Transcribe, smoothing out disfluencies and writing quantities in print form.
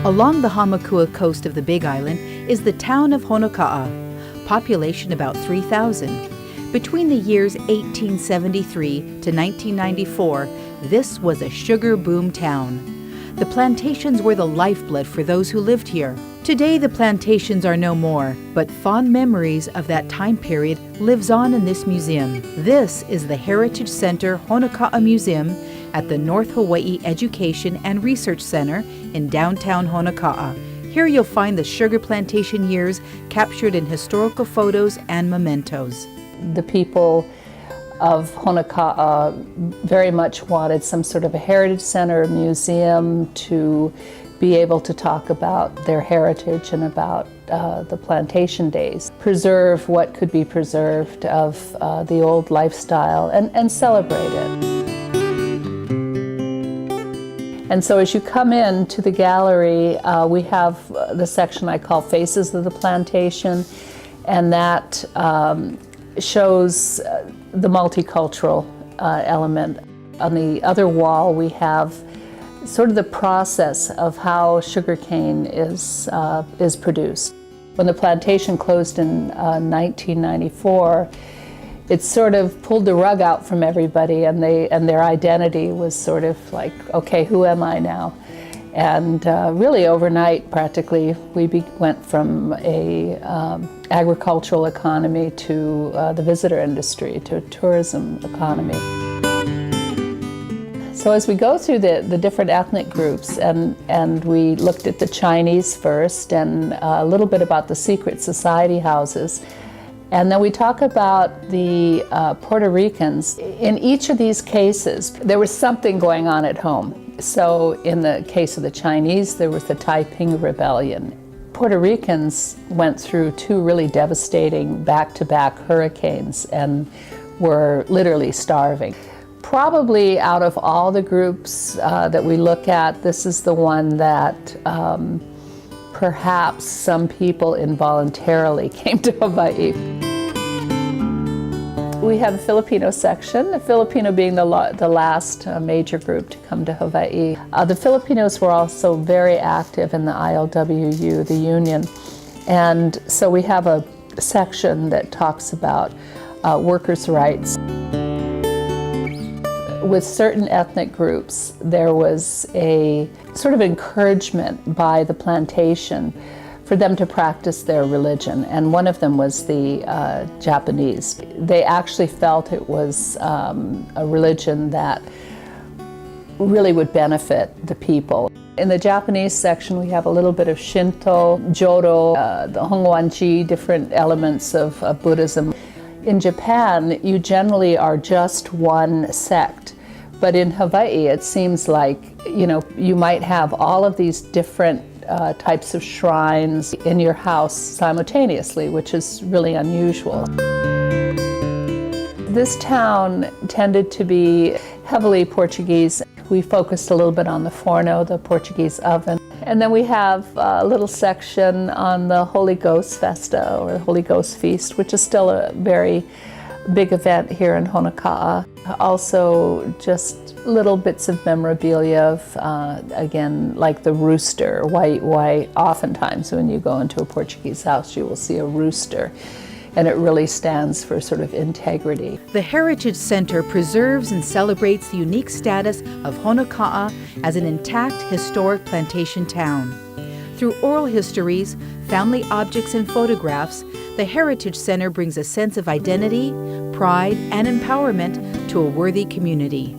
Along the Hamakua coast of the Big Island is the town of Honokaa, population about 3,000. Between the years 1873 to 1994, this was a sugar boom town. The plantations were the lifeblood for those who lived here. Today the plantations are no more, but fond memories of that time period lives on in this museum. This is the Heritage Center Honokaa Museum at the North Hawaii Education and Research Center in downtown Honokaa. Here you'll find the sugar plantation years captured in historical photos and mementos. The people of Honokaa very much wanted some sort of a heritage center, a museum, to be able to talk about their heritage and about the plantation days. Preserve what could be preserved of the old lifestyle and celebrate it. And so as you come into the gallery, we have the section I call Faces of the Plantation, and that shows the multicultural element. On the other wall we have sort of the process of how sugarcane is produced. When the plantation closed in 1994, it sort of pulled the rug out from everybody, and their identity was sort of like, okay, who am I now? And really overnight, practically, we went from a agricultural economy to the visitor industry, to a tourism economy. So as we go through the different ethnic groups, and we looked at the Chinese first, and a little bit about the secret society houses, and then we talk about the Puerto Ricans. In each of these cases, there was something going on at home. So in the case of the Chinese, there was the Taiping Rebellion. Puerto Ricans went through two really devastating back-to-back hurricanes and were literally starving. Probably out of all the groups that we look at, this is the one that perhaps some people involuntarily came to Hawaii. We have a Filipino section, the Filipino being the last major group to come to Hawaii. The Filipinos were also very active in the ILWU, the union, and so we have a section that talks about workers' rights. With certain ethnic groups, there was a sort of encouragement by the plantation for them to practice their religion, and one of them was the Japanese. They actually felt it was a religion that really would benefit the people. In the Japanese section, we have a little bit of Shinto, Jodo, the Hongwanji, different elements of Buddhism. In Japan, you generally are just one sect. But in Hawaii, it seems like, you might have all of these different types of shrines in your house simultaneously, which is really unusual. This town tended to be heavily Portuguese. We focused a little bit on the forno, the Portuguese oven. And then we have a little section on the Holy Ghost Festa, or Holy Ghost Feast, which is still a very big event here in Honokaa. Also, just little bits of memorabilia of, again, like the rooster. Why oftentimes when you go into a Portuguese house, you will see a rooster, and it really stands for sort of integrity. The Heritage Center preserves and celebrates the unique status of Honokaa as an intact historic plantation town. Through oral histories, family objects, and photographs, the Heritage Center brings a sense of identity, pride, and empowerment to a worthy community.